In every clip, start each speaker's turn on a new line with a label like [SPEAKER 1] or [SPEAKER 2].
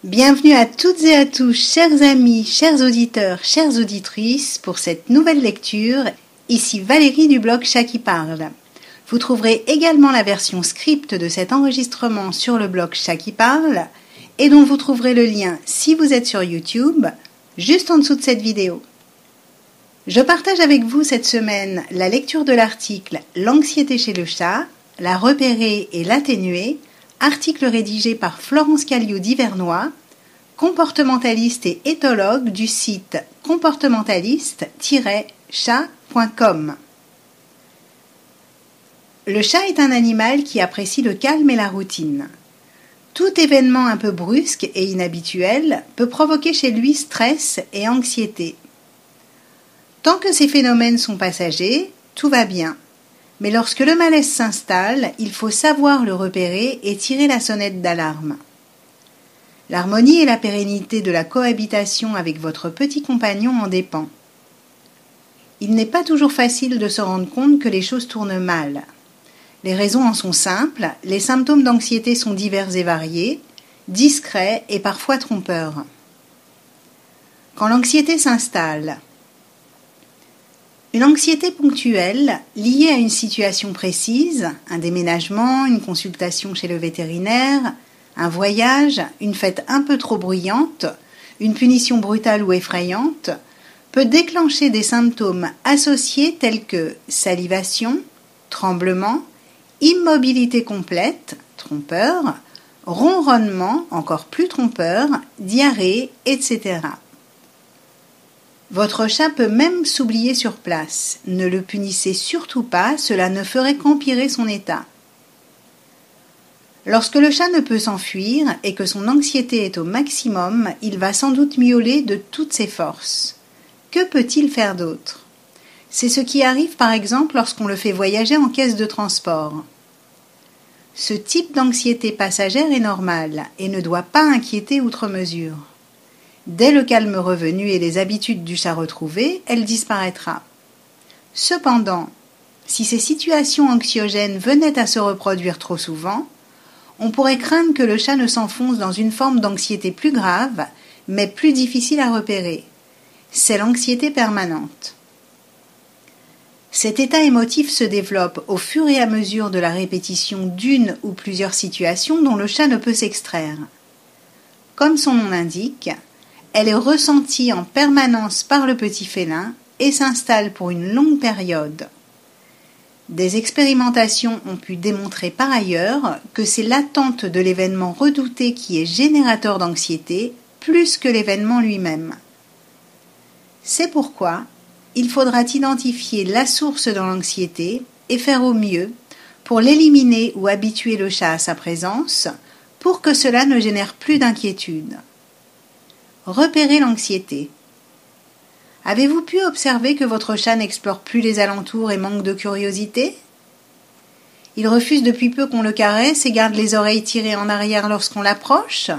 [SPEAKER 1] Bienvenue à toutes et à tous, chers amis, chers auditeurs, chères auditrices, pour cette nouvelle lecture. Ici Valérie du blog Chat qui parle. Vous trouverez également la version script de cet enregistrement sur le blog Chat qui parle et dont vous trouverez le lien, si vous êtes sur YouTube, juste en dessous de cette vidéo. Je partage avec vous cette semaine la lecture de l'article « L'anxiété chez le chat, la repérer et l'atténuer », article rédigé par Florence Callio-Divernois, comportementaliste et éthologue du site comportementaliste-chat.com. Le chat est un animal qui apprécie le calme et la routine. Tout événement un peu brusque et inhabituel peut provoquer chez lui stress et anxiété. Tant que ces phénomènes sont passagers, tout va bien. Mais lorsque le malaise s'installe, il faut savoir le repérer et tirer la sonnette d'alarme. L'harmonie et la pérennité de la cohabitation avec votre petit compagnon en dépend. Il n'est pas toujours facile de se rendre compte que les choses tournent mal. Les raisons en sont simples, les symptômes d'anxiété sont divers et variés, discrets et parfois trompeurs. Quand l'anxiété s'installe, une anxiété ponctuelle, liée à une situation précise, un déménagement, une consultation chez le vétérinaire, un voyage, une fête un peu trop bruyante, une punition brutale ou effrayante, peut déclencher des symptômes associés tels que salivation, tremblement, immobilité complète, trompeur, ronronnement, encore plus trompeur, diarrhée, etc. Votre chat peut même s'oublier sur place. Ne le punissez surtout pas, cela ne ferait qu'empirer son état. Lorsque le chat ne peut s'enfuir et que son anxiété est au maximum, il va sans doute miauler de toutes ses forces. Que peut-il faire d'autre ? C'est ce qui arrive par exemple lorsqu'on le fait voyager en caisse de transport. Ce type d'anxiété passagère est normal et ne doit pas inquiéter outre mesure. Dès le calme revenu et les habitudes du chat retrouvées, elle disparaîtra. Cependant, si ces situations anxiogènes venaient à se reproduire trop souvent, on pourrait craindre que le chat ne s'enfonce dans une forme d'anxiété plus grave, mais plus difficile à repérer. C'est l'anxiété permanente. Cet état émotif se développe au fur et à mesure de la répétition d'une ou plusieurs situations dont le chat ne peut s'extraire. Comme son nom l'indique, elle est ressentie en permanence par le petit félin et s'installe pour une longue période. Des expérimentations ont pu démontrer par ailleurs que c'est l'attente de l'événement redouté qui est générateur d'anxiété plus que l'événement lui-même. C'est pourquoi il faudra identifier la source de l'anxiété et faire au mieux pour l'éliminer ou habituer le chat à sa présence pour que cela ne génère plus d'inquiétude. Repérez l'anxiété. Avez-vous pu observer que votre chat n'explore plus les alentours et manque de curiosité ? Il refuse depuis peu qu'on le caresse et garde les oreilles tirées en arrière lorsqu'on l'approche ?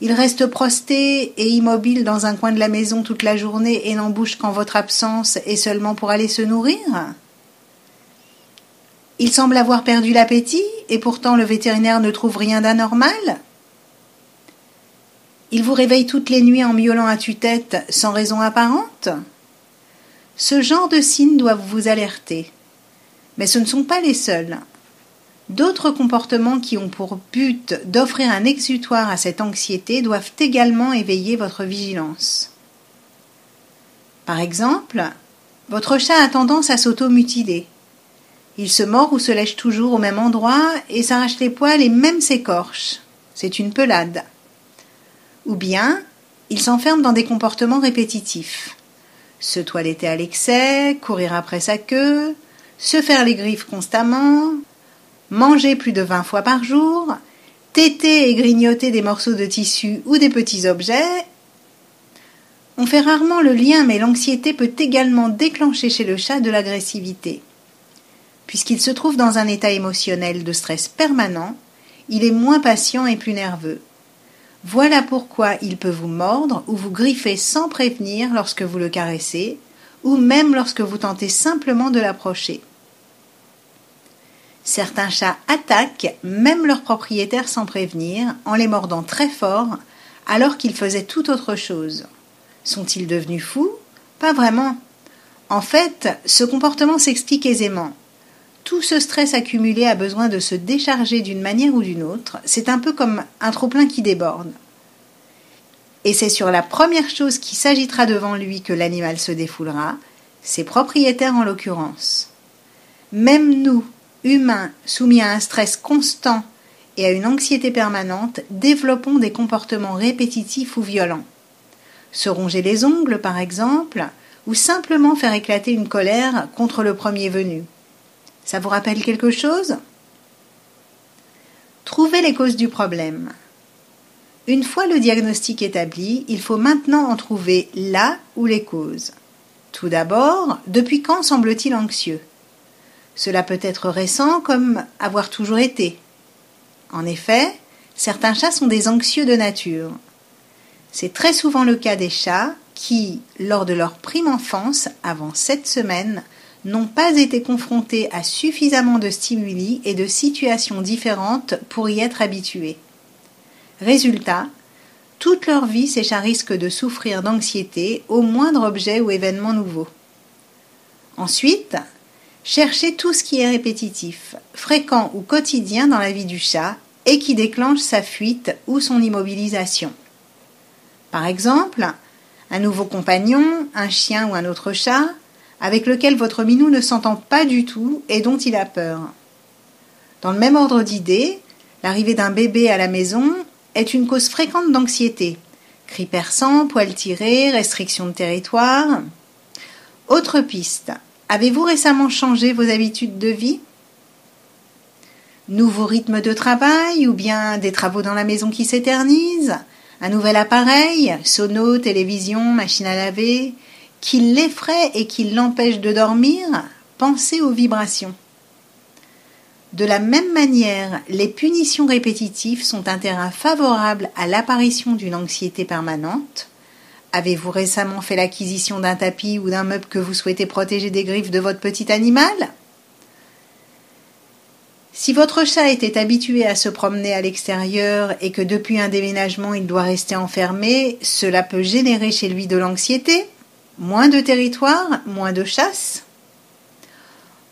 [SPEAKER 1] Il reste prosté et immobile dans un coin de la maison toute la journée et n'en bouge qu'en votre absence et seulement pour aller se nourrir ? Il semble avoir perdu l'appétit et pourtant le vétérinaire ne trouve rien d'anormal ? Il vous réveille toutes les nuits en miaulant à tue-tête sans raison apparente ? Ce genre de signes doivent vous alerter. Mais ce ne sont pas les seuls. D'autres comportements qui ont pour but d'offrir un exutoire à cette anxiété doivent également éveiller votre vigilance. Par exemple, votre chat a tendance à s'automutiler. Il se mord ou se lèche toujours au même endroit et s'arrache les poils et même s'écorche. C'est une pelade. Ou bien, il s'enferme dans des comportements répétitifs. Se toiletter à l'excès, courir après sa queue, se faire les griffes constamment, manger plus de 20 fois par jour, téter et grignoter des morceaux de tissu ou des petits objets. On fait rarement le lien, mais l'anxiété peut également déclencher chez le chat de l'agressivité. Puisqu'il se trouve dans un état émotionnel de stress permanent, il est moins patient et plus nerveux. Voilà pourquoi il peut vous mordre ou vous griffer sans prévenir lorsque vous le caressez, ou même lorsque vous tentez simplement de l'approcher. Certains chats attaquent même leurs propriétaires sans prévenir, en les mordant très fort, alors qu'ils faisaient tout autre chose. Sont-ils devenus fous? Pas vraiment. En fait, ce comportement s'explique aisément. Tout ce stress accumulé a besoin de se décharger d'une manière ou d'une autre, c'est un peu comme un trop-plein qui déborde. Et c'est sur la première chose qui s'agitera devant lui que l'animal se défoulera, ses propriétaires en l'occurrence. Même nous, humains soumis à un stress constant et à une anxiété permanente, développons des comportements répétitifs ou violents. Se ronger les ongles, par exemple, ou simplement faire éclater une colère contre le premier venu. Ça vous rappelle quelque chose? Trouvez les causes du problème. Une fois le diagnostic établi, il faut maintenant en trouver là ou les causes. Tout d'abord, depuis quand semble-t-il anxieux? Cela peut être récent comme avoir toujours été. En effet, certains chats sont des anxieux de nature. C'est très souvent le cas des chats qui, lors de leur prime enfance, avant 7 semaines, n'ont pas été confrontés à suffisamment de stimuli et de situations différentes pour y être habitués. Résultat, toute leur vie, ces chats risquent de souffrir d'anxiété au moindre objet ou événement nouveau. Ensuite, cherchez tout ce qui est répétitif, fréquent ou quotidien dans la vie du chat et qui déclenche sa fuite ou son immobilisation. Par exemple, un nouveau compagnon, un chien ou un autre chat, avec lequel votre minou ne s'entend pas du tout et dont il a peur. Dans le même ordre d'idées, l'arrivée d'un bébé à la maison est une cause fréquente d'anxiété. Cris perçants, poils tirés, restrictions de territoire. Autre piste, avez-vous récemment changé vos habitudes de vie? Nouveau rythme de travail ou bien des travaux dans la maison qui s'éternisent? Un nouvel appareil, sono, télévision, machine à laver, qui l'effraie et qui l'empêche de dormir? Pensez aux vibrations. De la même manière, les punitions répétitives sont un terrain favorable à l'apparition d'une anxiété permanente. Avez-vous récemment fait l'acquisition d'un tapis ou d'un meuble que vous souhaitez protéger des griffes de votre petit animal? Si votre chat était habitué à se promener à l'extérieur et que depuis un déménagement il doit rester enfermé, cela peut générer chez lui de l'anxiété, moins de territoire, moins de chasse.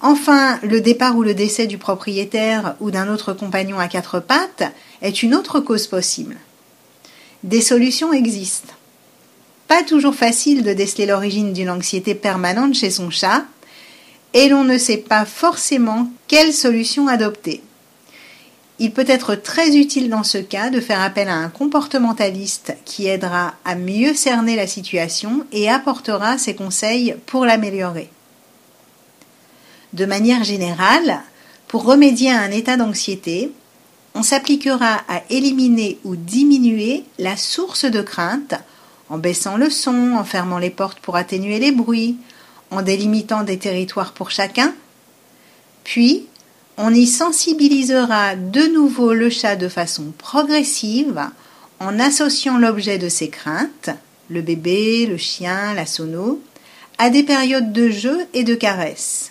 [SPEAKER 1] Enfin, le départ ou le décès du propriétaire ou d'un autre compagnon à 4 pattes est une autre cause possible. Des solutions existent. Pas toujours facile de déceler l'origine d'une anxiété permanente chez son chat, et l'on ne sait pas forcément quelle solution adopter. Il peut être très utile dans ce cas de faire appel à un comportementaliste qui aidera à mieux cerner la situation et apportera ses conseils pour l'améliorer. De manière générale, pour remédier à un état d'anxiété, on s'appliquera à éliminer ou diminuer la source de crainte en baissant le son, en fermant les portes pour atténuer les bruits, en délimitant des territoires pour chacun. Puis, on y sensibilisera de nouveau le chat de façon progressive en associant l'objet de ses craintes, le bébé, le chien, la sono, à des périodes de jeu et de caresses.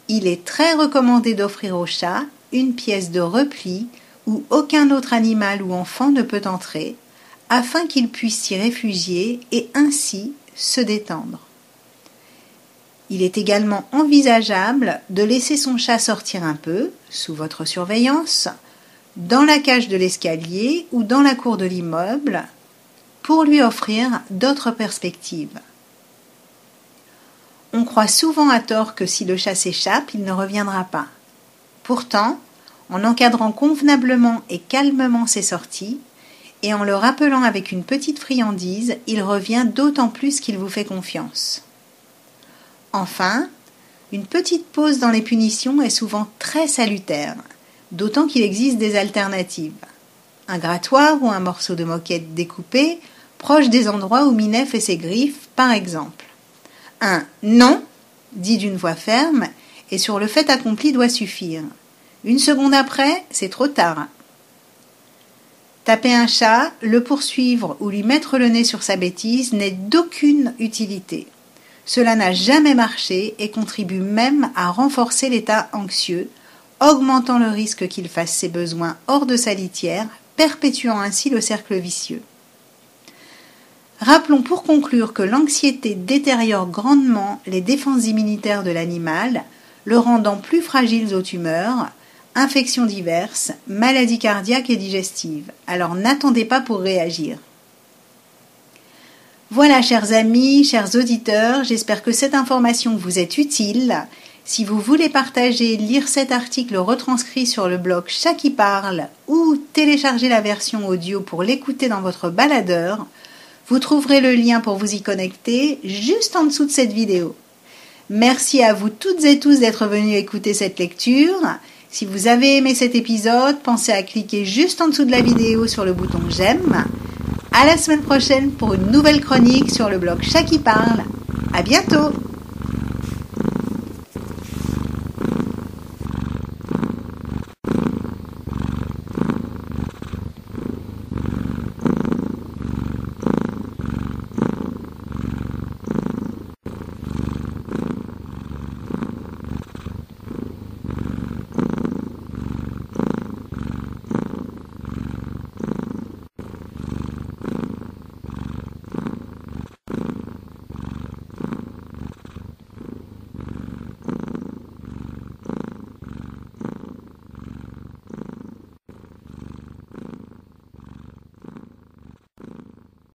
[SPEAKER 1] Il est très recommandé d'offrir au chat une pièce de repli où aucun autre animal ou enfant ne peut entrer, afin qu'il puisse s'y réfugier et ainsi se détendre. Il est également envisageable de laisser son chat sortir un peu, sous votre surveillance, dans la cage de l'escalier ou dans la cour de l'immeuble, pour lui offrir d'autres perspectives. On croit souvent à tort que si le chat s'échappe, il ne reviendra pas. Pourtant, en encadrant convenablement et calmement ses sorties, et en le rappelant avec une petite friandise, il revient d'autant plus qu'il vous fait confiance. Enfin, une petite pause dans les punitions est souvent très salutaire, d'autant qu'il existe des alternatives. Un grattoir ou un morceau de moquette découpé, proche des endroits où Minet fait ses griffes, par exemple. Un « non » dit d'une voix ferme et sur le fait accompli doit suffire. Une seconde après, c'est trop tard. Taper un chat, le poursuivre ou lui mettre le nez sur sa bêtise n'est d'aucune utilité. Cela n'a jamais marché et contribue même à renforcer l'état anxieux, augmentant le risque qu'il fasse ses besoins hors de sa litière, perpétuant ainsi le cercle vicieux. Rappelons pour conclure que l'anxiété détériore grandement les défenses immunitaires de l'animal, le rendant plus fragile aux tumeurs, infections diverses, maladies cardiaques et digestives. Alors n'attendez pas pour réagir. Voilà, chers amis, chers auditeurs, j'espère que cette information vous est utile. Si vous voulez partager, lire cet article retranscrit sur le blog Chat qui parle ou télécharger la version audio pour l'écouter dans votre baladeur, vous trouverez le lien pour vous y connecter juste en dessous de cette vidéo. Merci à vous toutes et tous d'être venus écouter cette lecture. Si vous avez aimé cet épisode, pensez à cliquer juste en dessous de la vidéo sur le bouton j'aime. À la semaine prochaine pour une nouvelle chronique sur le blog Chat qui parle. À bientôt!